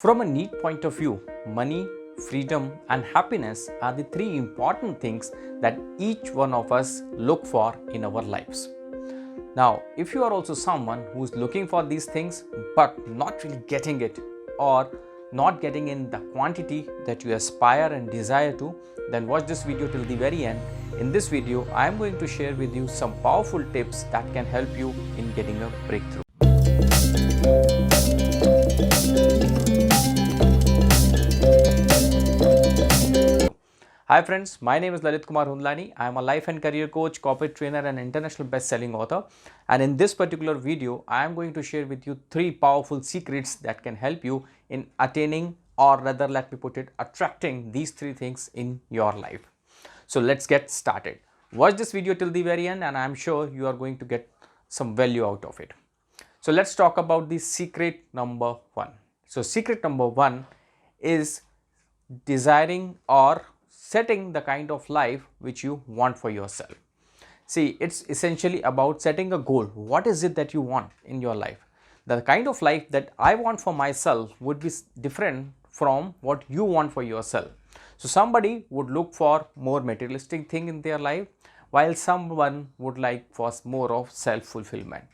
From a neat point of view, money, freedom, and happiness are the three important things that each one of us look for in our lives. Now, if you are also someone who is looking for these things but not really getting it or not getting in the quantity that you aspire and desire to, then watch this video till the very end. In this video, I am going to share with you some powerful tips that can help you in getting a breakthrough. Hi friends, my name is Lalit Kumar Hundlani. I am a life and career coach, corporate trainer and international best-selling author. And in this particular video, I am going to share with you three powerful secrets that can help you in attaining, or rather let me put it, attracting these three things in your life. So let's get started. Watch this video till the very end and I am sure you are going to get some value out of it. So let's talk about the secret number one. So secret number one is desiring or setting the kind of life which you want for yourself. See, it's essentially about setting a goal. What is it that you want in your life? The kind of life that I want for myself would be different from what you want for yourself. So somebody would look for more materialistic thing in their life, while someone would like for more of self-fulfillment.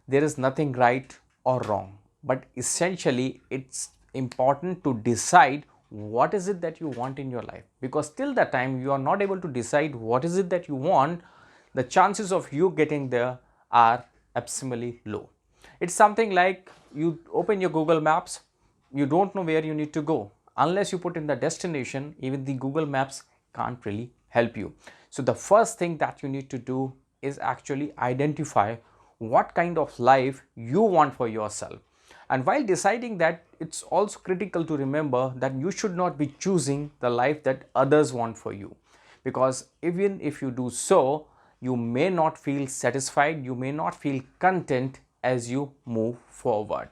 There is nothing right or wrong, but essentially it's important to decide what is it that you want in your life, because till that time you are not able to decide what is it that you want, the chances of you getting there are absolutely low. It's something like you open your Google Maps, you don't know where you need to go. Unless you put in the destination, even the Google Maps can't really help you. So the first thing that you need to do is actually identify what kind of life you want for yourself. And while deciding that, it's also critical to remember that you should not be choosing the life that others want for you. Because even if you do so, you may not feel satisfied, you may not feel content as you move forward.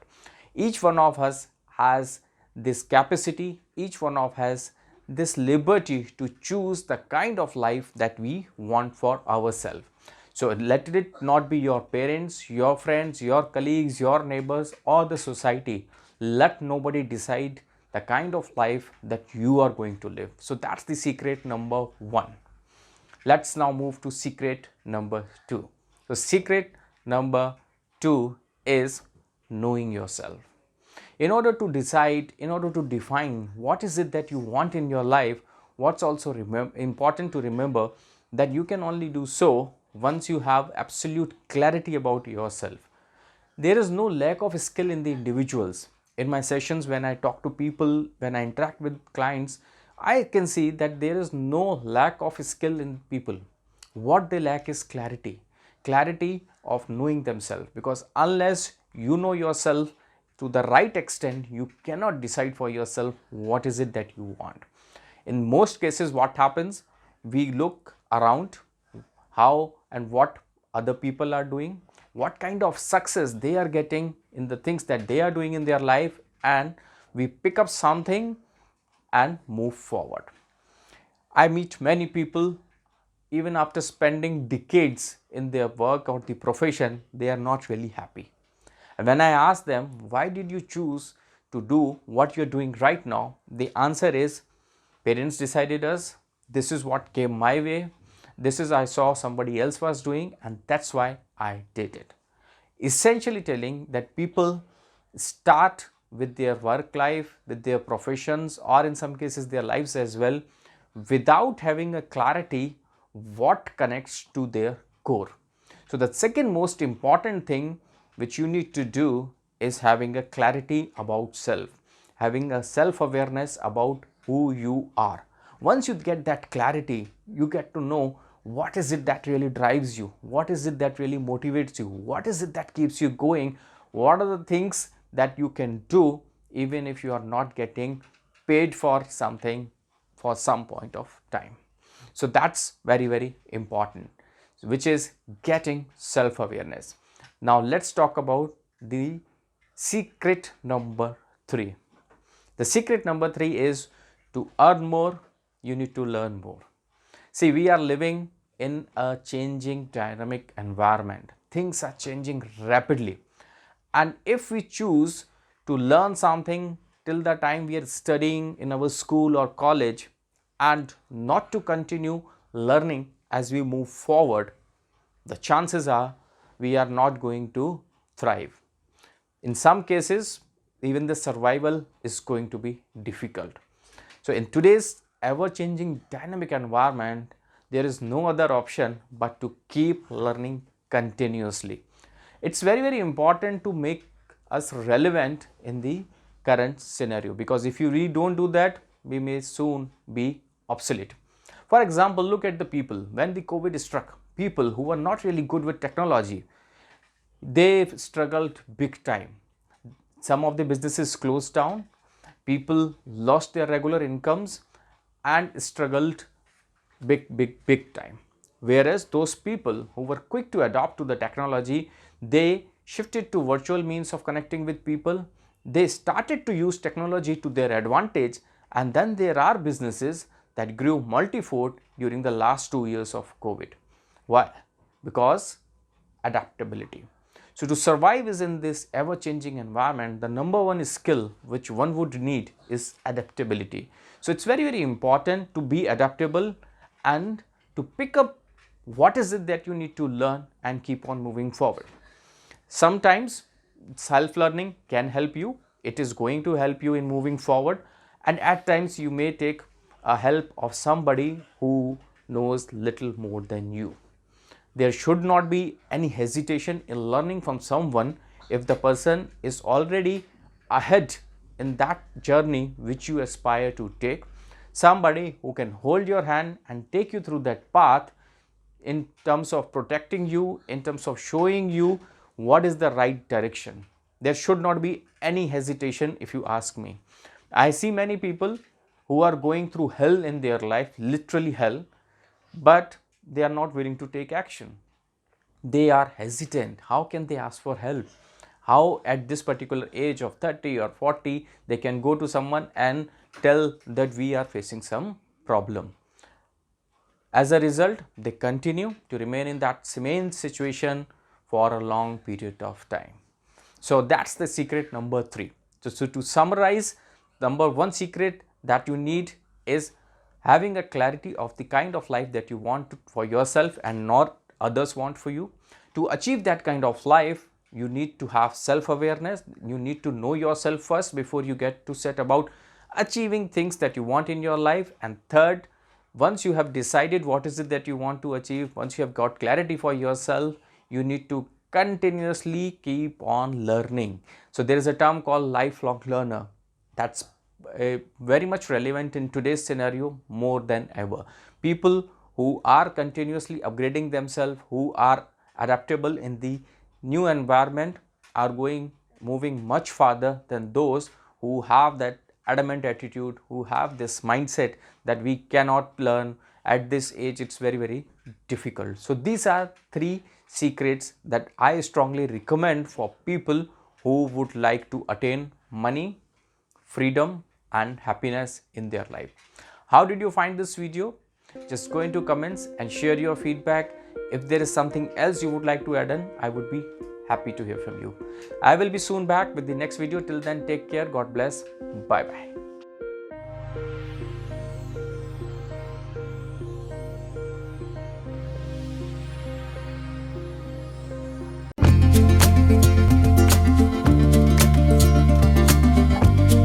Each one of us has this capacity, each one of us has this liberty to choose the kind of life that we want for ourselves. So let it not be your parents, your friends, your colleagues, your neighbors or the society. Let nobody decide the kind of life that you are going to live. So that's the secret number one. Let's now move to secret number two. So secret number two is knowing yourself. In order to decide, in order to define what is it that you want in your life, what's also important to remember that you can only do so once you have absolute clarity about yourself. There is no lack of skill in the individuals. In my sessions, when I talk to people, when I interact with clients, I can see that there is no lack of skill in people. What they lack is clarity. Clarity of knowing themselves, because unless you know yourself to the right extent, you cannot decide for yourself what is it that you want. In most cases, what happens, we look around how and what other people are doing, what kind of success they are getting in the things that they are doing in their life, and we pick up something and move forward. I meet many people, even after spending decades in their work or the profession, they are not really happy. And when I ask them, why did you choose to do what you're doing right now? The answer is, parents decided us, this is what came my way, this is I saw somebody else was doing and that's why I did it. Essentially telling that people start with their work life, with their professions, or in some cases their lives as well, without having a clarity what connects to their core. So the second most important thing which you need to do is having a clarity about self, having a self-awareness about who you are. Once you get that clarity, you get to know what is it that really drives you, what is it that really motivates you, what is it that keeps you going, what are the things that you can do even if you are not getting paid for something for some point of time. So that's very, very important, which is getting self-awareness. Now let's talk about the secret number three. The secret number three is to earn more, you need to learn more. See, we are living in a changing dynamic environment. Things are changing rapidly. And if we choose to learn something till the time we are studying in our school or college and not to continue learning as we move forward, the chances are we are not going to thrive. In some cases, even the survival is going to be difficult. So in today's ever-changing dynamic environment, there is no other option but to keep learning continuously. It's very, very important to make us relevant in the current scenario, because if you really don't do that, we may soon be obsolete. For example, look at the people. When the COVID struck, people who were not really good with technology, they struggled big time. Some of the businesses closed down, people lost their regular incomes and struggled big time. Whereas those people who were quick to adapt to the technology, they shifted to virtual means of connecting with people. They started to use technology to their advantage, and then there are businesses that grew multifold during the last 2 years of COVID. Why? Because adaptability. So to survive is in this ever-changing environment, the number one skill which one would need is adaptability. So it's very, very important to be adaptable and to pick up what is it that you need to learn and keep on moving forward. Sometimes self-learning can help you. It is going to help you in moving forward, and at times you may take a help of somebody who knows little more than you. There should not be any hesitation in learning from someone if the person is already ahead in that journey which you aspire to take. Somebody who can hold your hand and take you through that path in terms of protecting you, in terms of showing you what is the right direction. There should not be any hesitation if you ask me. I see many people who are going through hell in their life, literally hell, but they are not willing to take action. They are hesitant. How can they ask for help? How at this particular age of 30 or 40 they can go to someone and tell that we are facing some problem? As a result, they continue to remain in that same situation for a long period of time. So that's the secret number 3. So to summarize, number 1 secret that you need is having a clarity of the kind of life that you want for yourself and not others want for you. To achieve that kind of life, you need to have self-awareness. You need to know yourself first before you get to set about achieving things that you want in your life. And third, once you have decided what is it that you want to achieve, once you have got clarity for yourself, you need to continuously keep on learning. So there is a term called lifelong learner. That's very much relevant in today's scenario more than ever. People who are continuously upgrading themselves, who are adaptable in the new environment, are moving much farther than those who have that adamant attitude, who have this mindset that we cannot learn at this age, it's very, very difficult. So these are 3 secrets that I strongly recommend for people who would like to attain money, freedom and happiness in their life. How did you find this video? Just go into comments and share your feedback. If there is something else you would like to add on, I would be happy to hear from you. I will be soon back with the next video. Till then, take care. God bless. Bye bye.